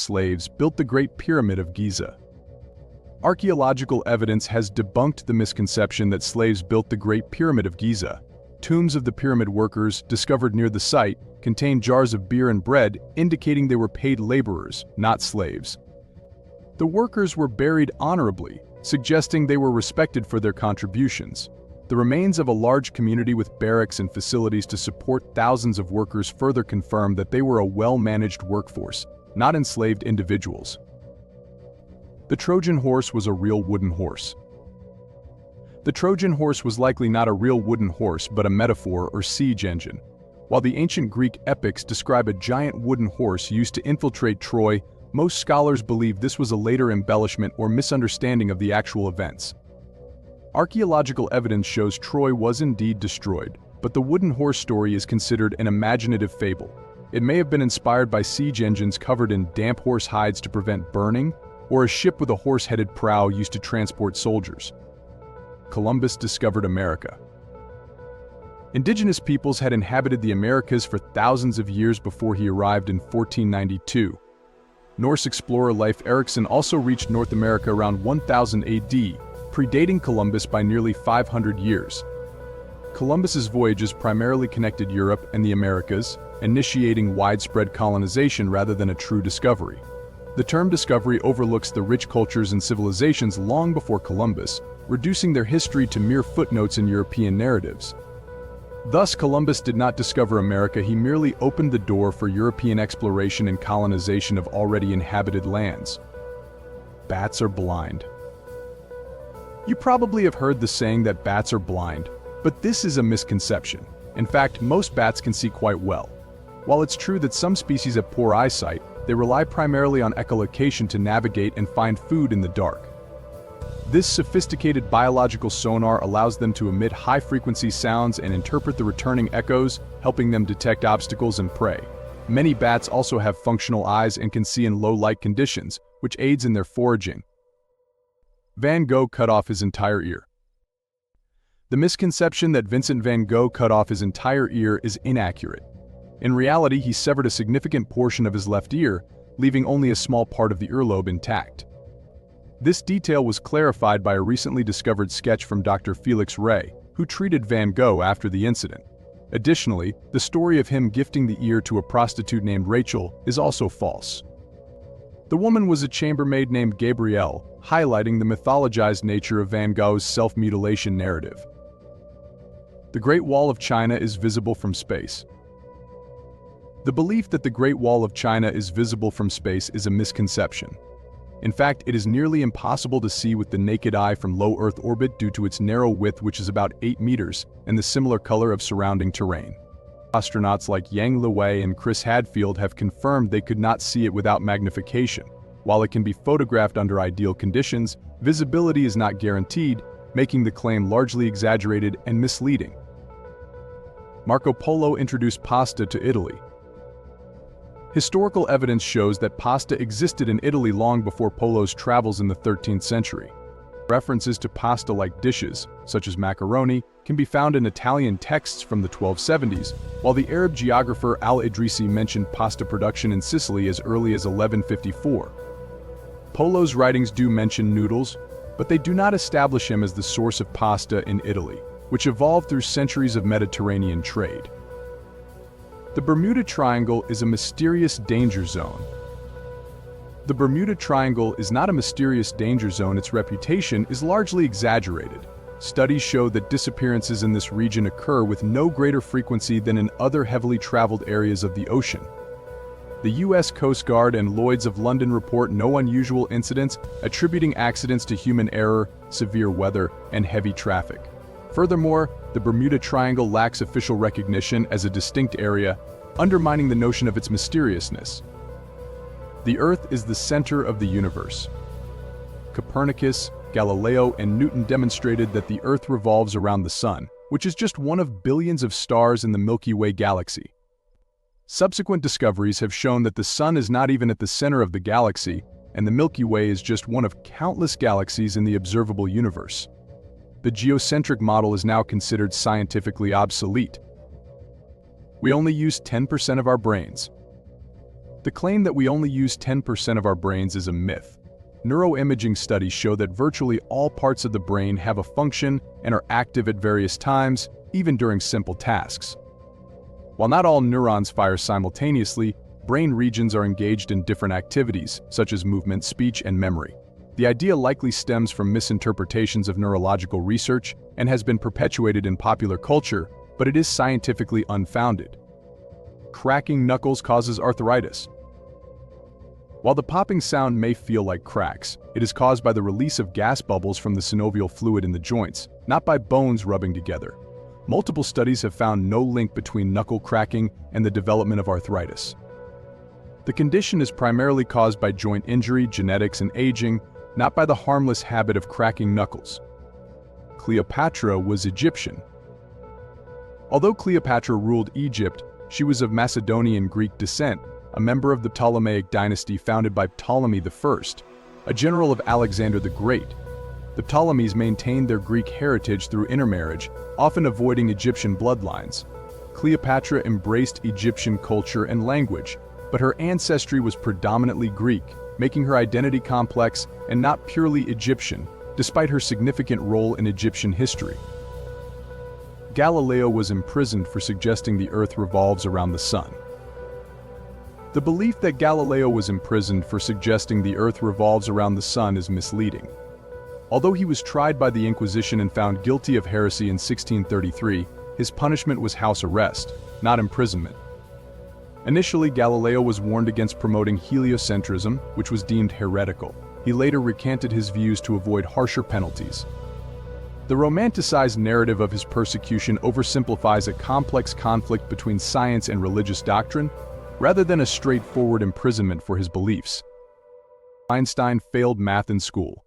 slaves built the Great Pyramid of Giza. Archaeological evidence has debunked the misconception that slaves built the Great Pyramid of Giza. Tombs of the pyramid workers, discovered near the site, contain jars of beer and bread, indicating they were paid laborers, not slaves. The workers were buried honorably, suggesting they were respected for their contributions. The remains of a large community with barracks and facilities to support thousands of workers further confirm that they were a well-managed workforce, not enslaved individuals. The Trojan horse was a real wooden horse. The Trojan horse was likely not a real wooden horse but a metaphor or siege engine. While the ancient Greek epics describe a giant wooden horse used to infiltrate Troy, most scholars believe this was a later embellishment or misunderstanding of the actual events. Archaeological evidence shows Troy was indeed destroyed, but the wooden horse story is considered an imaginative fable. It may have been inspired by siege engines covered in damp horse hides to prevent burning, or a ship with a horse-headed prow used to transport soldiers. Columbus discovered America. Indigenous peoples had inhabited the Americas for thousands of years before he arrived in 1492. Norse explorer Leif Erikson also reached North America around 1000 AD, predating Columbus by nearly 500 years. Columbus's voyages primarily connected Europe and the Americas, initiating widespread colonization rather than a true discovery. The term discovery overlooks the rich cultures and civilizations long before Columbus, reducing their history to mere footnotes in European narratives. Thus, Columbus did not discover America, he merely opened the door for European exploration and colonization of already inhabited lands. Bats are blind. You probably have heard the saying that bats are blind, but this is a misconception. In fact, most bats can see quite well. While it's true that some species have poor eyesight, they rely primarily on echolocation to navigate and find food in the dark. This sophisticated biological sonar allows them to emit high-frequency sounds and interpret the returning echoes, helping them detect obstacles and prey. Many bats also have functional eyes and can see in low-light conditions, which aids in their foraging. Van Gogh cut off his entire ear. The misconception that Vincent van Gogh cut off his entire ear is inaccurate. In reality, he severed a significant portion of his left ear, leaving only a small part of the earlobe intact. This detail was clarified by a recently discovered sketch from Dr. Felix Ray, who treated Van Gogh after the incident. Additionally, the story of him gifting the ear to a prostitute named Rachel is also false. The woman was a chambermaid named Gabrielle, highlighting the mythologized nature of Van Gogh's self-mutilation narrative. The Great Wall of China is visible from space. The belief that the Great Wall of China is visible from space is a misconception. In fact, it is nearly impossible to see with the naked eye from low Earth orbit due to its narrow width, which is about 8 meters, and the similar color of surrounding terrain. Astronauts like Yang Liwei and Chris Hadfield have confirmed they could not see it without magnification. While it can be photographed under ideal conditions, visibility is not guaranteed, making the claim largely exaggerated and misleading. Marco Polo introduced pasta to Italy. Historical evidence shows that pasta existed in Italy long before Polo's travels in the 13th century. References to pasta-like dishes, such as macaroni, can be found in Italian texts from the 1270s, while the Arab geographer al-Idrisi mentioned pasta production in Sicily as early as 1154. Polo's writings do mention noodles, but they do not establish him as the source of pasta in Italy, which evolved through centuries of Mediterranean trade. The Bermuda Triangle is a mysterious danger zone. The Bermuda Triangle is not a mysterious danger zone, its reputation is largely exaggerated. Studies show that disappearances in this region occur with no greater frequency than in other heavily traveled areas of the ocean. The U.S. Coast Guard and Lloyd's of London report no unusual incidents, attributing accidents to human error, severe weather, and heavy traffic. Furthermore, the Bermuda Triangle lacks official recognition as a distinct area, undermining the notion of its mysteriousness. The Earth is the center of the universe. Copernicus, Galileo, and Newton demonstrated that the Earth revolves around the Sun, which is just one of billions of stars in the Milky Way galaxy. Subsequent discoveries have shown that the Sun is not even at the center of the galaxy, and the Milky Way is just one of countless galaxies in the observable universe. The geocentric model is now considered scientifically obsolete. We only use 10% of our brains. The claim that we only use 10% of our brains is a myth. Neuroimaging studies show that virtually all parts of the brain have a function and are active at various times, even during simple tasks. While not all neurons fire simultaneously, brain regions are engaged in different activities, such as movement, speech, and memory. The idea likely stems from misinterpretations of neurological research and has been perpetuated in popular culture, but it is scientifically unfounded. Cracking knuckles causes arthritis. While the popping sound may feel like cracks, it is caused by the release of gas bubbles from the synovial fluid in the joints, not by bones rubbing together. Multiple studies have found no link between knuckle cracking and the development of arthritis. The condition is primarily caused by joint injury, genetics, and aging, not by the harmless habit of cracking knuckles. Cleopatra was Egyptian. Although Cleopatra ruled Egypt, she was of Macedonian Greek descent, a member of the Ptolemaic dynasty founded by Ptolemy I, a general of Alexander the Great. The Ptolemies maintained their Greek heritage through intermarriage, often avoiding Egyptian bloodlines. Cleopatra embraced Egyptian culture and language, but her ancestry was predominantly Greek, making her identity complex and not purely Egyptian, despite her significant role in Egyptian history. Galileo was imprisoned for suggesting the Earth revolves around the Sun. The belief that Galileo was imprisoned for suggesting the Earth revolves around the Sun is misleading. Although he was tried by the Inquisition and found guilty of heresy in 1633, his punishment was house arrest, not imprisonment. Initially, Galileo was warned against promoting heliocentrism, which was deemed heretical. He later recanted his views to avoid harsher penalties. The romanticized narrative of his persecution oversimplifies a complex conflict between science and religious doctrine, rather than a straightforward imprisonment for his beliefs. Einstein failed math in school.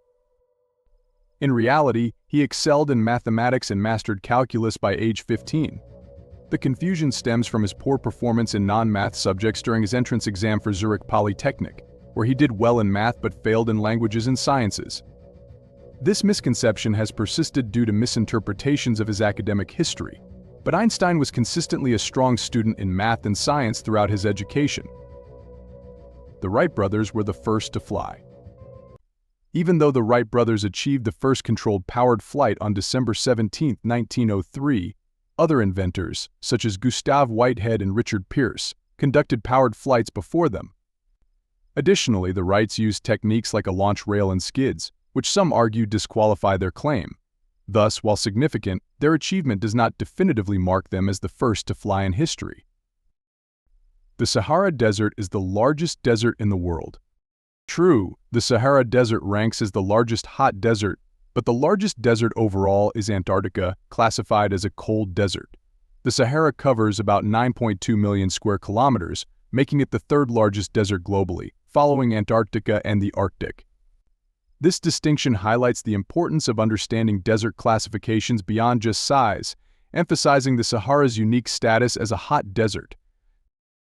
In reality, he excelled in mathematics and mastered calculus by age 15. The confusion stems from his poor performance in non-math subjects during his entrance exam for Zurich Polytechnic, where he did well in math but failed in languages and sciences. This misconception has persisted due to misinterpretations of his academic history, but Einstein was consistently a strong student in math and science throughout his education. The Wright brothers were the first to fly. Even though the Wright brothers achieved the first controlled powered flight on December 17, 1903, other inventors, such as Gustav Whitehead and Richard Pearce, conducted powered flights before them. Additionally, the Wrights used techniques like a launch rail and skids, which some argue disqualify their claim. Thus, while significant, their achievement does not definitively mark them as the first to fly in history. The Sahara Desert is the largest desert in the world. True, the Sahara Desert ranks as the largest hot desert, but the largest desert overall is Antarctica, classified as a cold desert. The Sahara covers about 9.2 million square kilometers, making it the third largest desert globally, following Antarctica and the Arctic. This distinction highlights the importance of understanding desert classifications beyond just size, emphasizing the Sahara's unique status as a hot desert.